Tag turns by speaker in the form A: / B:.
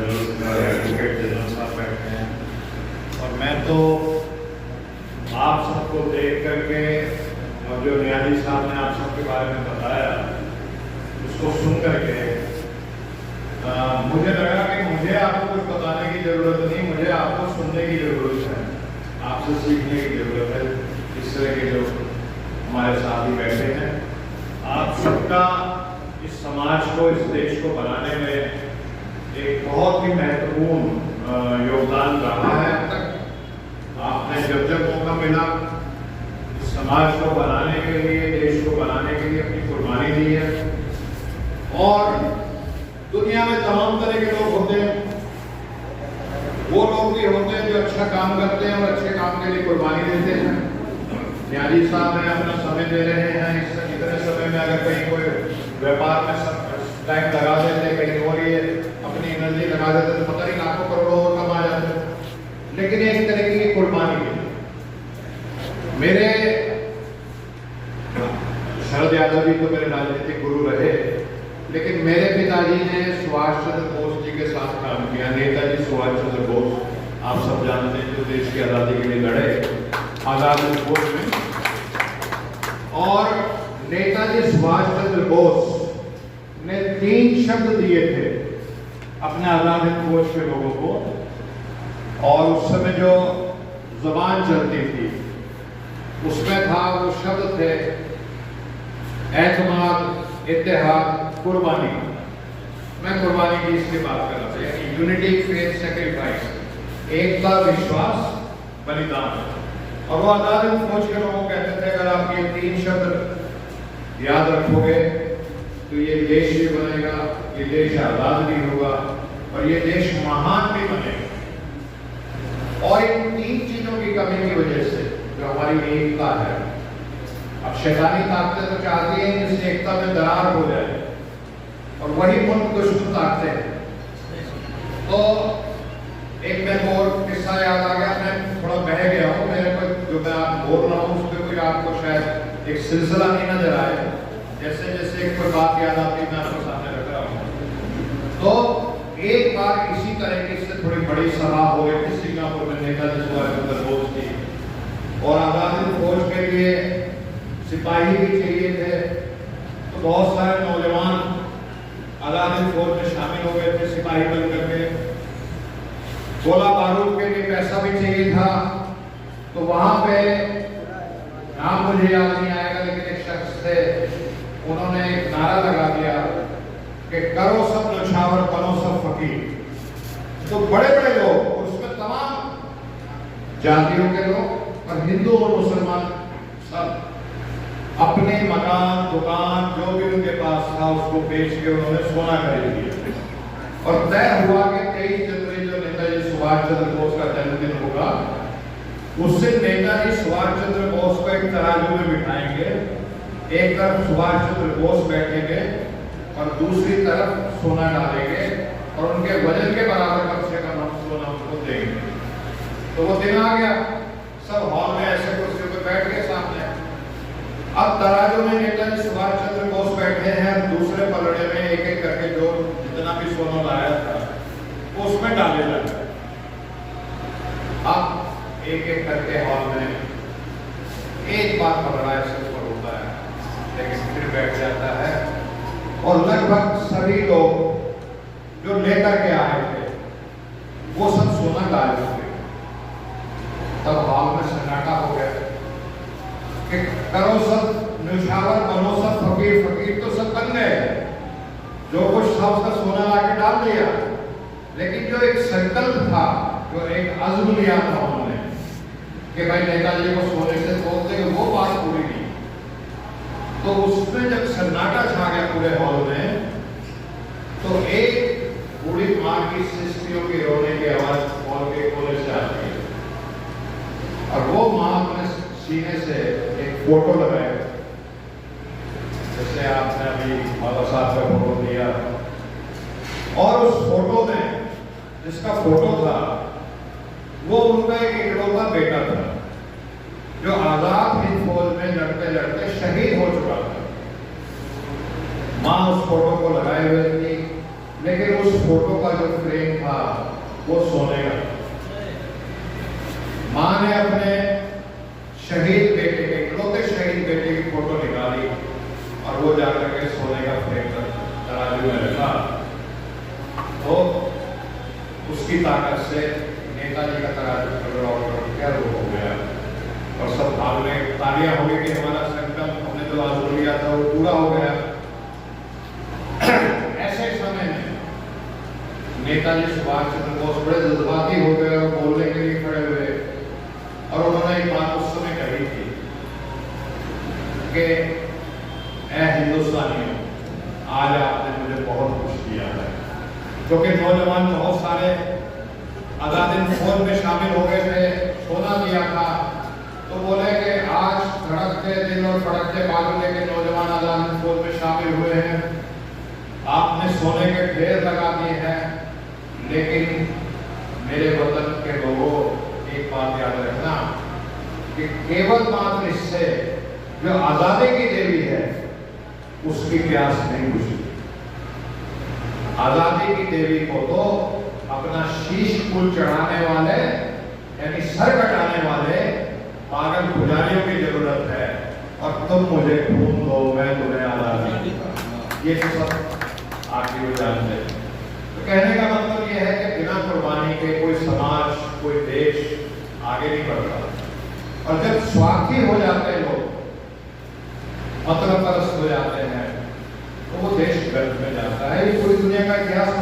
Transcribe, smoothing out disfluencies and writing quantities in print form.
A: Advocate general साहब बैठे हैं, और मैं तो आप सबको देख करके और जो न्यायाधीश साहब ने आप सबके बारे में बताया उसको सुन करके मुझे लगा कि मुझे आपको कुछ बताने की जरूरत नहीं, मुझे आपको सुनने की जरूरत है, आपसे सीखने की जरूरत है। इस तरह के जो हमारे साथी बैठे हैं, आप सबका इस समाज को, इस देश को बनाने में एक बहुत ही महत्वपूर्ण योगदान रहा है। अब तक आपने जब जब मौका मिला इस समाज को बनाने के लिए, देश को बनाने के लिए अपनी कुर्बानी दी है। और दुनिया में तमाम तरह के लोग होते हैं, वो लोग भी होते हैं जो अच्छा काम करते हैं और अच्छे काम के लिए कुर्बानी देते हैं। न्यायाधीश साहब ने अपना समय दे रहे हैं, इतने समय में अगर कहीं कोई व्यापार में टाइम लगा देते, कहीं और ये अपनी एनर्जी लगा देते तो पता नहीं लाखों करोड़ों और कमा जाते, लेकिन एक तरह की कुर्बानी है। मेरे शरद यादव जी तो मेरे राजनीतिक गुरु रहे, लेकिन मेरे पिताजी ने सुभाष चंद्र बोस जी के साथ काम किया। नेताजी सुभाष चंद्र बोस, आप सब जानते हैं, जो देश की आजादी के लिए लड़े आजाद बोस में। और नेताजी सुभाष चंद्र बोस ने 3 शब्द दिए थे अपने आजाद कोष के लोगों को, और उस समय जो जबान चलती थी उसमें था, वो शब्द थे एतमाद, इत्तेहाद, कुर्बानी। मैं कुर्बानी की इसलिए बात कर रहा था, यानी यूनिटी, फेथ, सैक्रिफाइस, एकता, विश्वास, बलिदान। और वो आजाद फौज के लोगों कहते थे अगर आप ये 3 शब्द याद रखोगे तो ये देश भी बनेगा, ये देश आजाद भी होगा और ये देश महान भी बनेगा। और इन 3 चीजों की कमी की वजह से जो हमारी एकता है, अब शैतानी ताकतें तो चाहती हैं जिस एकता में दरार हो जाए, और वही मुल्क दुश्मन ताकते हैं। तो एक मैं और किस्सा याद आ गया, मैं थोड़ा बह गया हूँ, मेरे को जो मैं आप बोल रहा हूँ उसमें कोई आपको शायद एक सिलसिला नहीं नजर आए, जैसे जैसे एक कोई बात याद आती मैं आपके सामने रख रहा हूँ। तो एक बार इसी तरह की से थोड़ी बड़ी सभा हो गई थी सिंगापुर में, नेताजी सुभाष चंद्र बोस की, और आजाद फौज के लिए सिपाही भी चाहिए थे। तो बहुत सारे नौजवान आजाद फौज में शामिल हो गए थे सिपाही बन करके। गोला बारूद के लिए पैसा भी चाहिए था। तो वहां पे नाम मुझे याद नहीं आएगा, लेकिन एक शख्स थे, उन्होंने एक नारा लगा दिया कि करो सब नौछावर, बनो सब फकीर। तो बड़े बड़े लोग, उसमें तमाम जातियों के लोग और हिंदू और मुसलमान सब अपने मकान, दुकान, जो भी उनके पास था उसको बेच के उन्होंने सोना खरीद लिया। और तय हुआ कि 23 जनवरी जो नेताजी सुभाष चंद्र बोस का जन्मदिन होगा, उससे नेताजी सुभाष चंद्र बोस को एक तराजू में बिठाएंगे। एक तरफ सुभाष चंद्र बोस बैठेंगे और दूसरी तरफ सोना डालेंगे, और उनके वजन के बराबर कम से कम हम सोना उनको देंगे। तो वो दिन आ गया, सब हॉल में ऐसे कुर्सियों पर बैठ गए सामने। अब तराजू में नेताजी सुभाष चंद्र बोस बैठे हैं, दूसरे पलड़े में एक एक करके जो जितना भी सोना लाया था वो उसमें डाले जा रहे। अब एक एक करके हॉल में एक बार पलड़ा ऐसे ऊपर होता है, लेकिन फिर बैठ जाता है, और लगभग सभी लोग जो लेकर के आए थे वो सब सोना डाल चुके। तब हॉल में सन्नाटा हो गया कि करो सब न्यौछावर, बनो सब फकीर। फकीर तो सब बन गए, जो कुछ था उसका सोना ला के डाल दिया, लेकिन जो एक संकल्प था, जो एक अज़्म लिया था उन्होंने कि भाई नेताजी को सोने से तोड़ देंगे, वो बात पूरी नहीं। तो उसमें जब सन्नाटा छा गया पूरे हॉल में, तो एक बूढ़ी माँ की सिस्टियों की रोने की आवाज हॉल के कोने से आती है, और वो माँ अपने सीने से एक फोटो लगाए, जैसे आपने अभी बाबा साहब का फोटो दिया, और उस फोटो में जिसका फोटो था वो उनका एक इकलौता बेटा था, जो आजाद हिंद फौज में लड़ते लड़ते शहीद हो चुका था। माँ उस फोटो को लगाए हुए थी, लेकिन उस फोटो का जो फ्रेम था वो सोने का। मां ने अपने शहीद बेटे के, इकलौते शहीद बेटे की फोटो निकाली और वो जाकर के सोने का फ्रेम तराजू में रखा। तो उसकी ताकत से नेताजी का तराजू क्या रूप हो गया और सब भाग में तालियां हो गई कि हमारा संकल्प हमने जो आज लिया था वो पूरा हो गया। ऐसे समय में नेताजी सुभाष चंद्र बोस बड़े जज्बाती हो गए और बोलने के लिए खड़े हुए और उन्होंने एक बात उस समय कही थी कि ऐ हिंदुस्तानियों, आज आपने मुझे बहुत कुछ दिया है। क्योंकि नौजवान बहुत सारे आजाद फौज में शामिल हो गए थे, सोना दिया था, तो बोले कि आज धड़कते दिल और फड़कते बालों लेके नौजवान आजाद फौज में शामिल हुए हैं, आपने सोने के ढेर लगा दिए हैं। लेकिन मेरे वतन के लोगों, एक बात याद रखना कि केवल मात्र इससे जो आजादी की देवी है उसकी प्यास नहीं बुझी। आजादी की देवी को तो अपना शीश फूल चढ़ाने वाले यानी सर कटाने वाले पागल पुजारियों की जरूरत है। और तुम मुझे खून दो, मैं तुम्हें आजादी। ये सब आखिर जानते हैं। तो कहने का मतलब यह है कि बिना कुर्बानी के कोई समाज, कोई देश आगे नहीं बढ़ता। और जब स्वार्थी हो जाते हैं लोग, मतलब परस्त हो जाते हैं, तो वो देश गर्भ में जाता है। ये पूरी दुनिया का इतिहास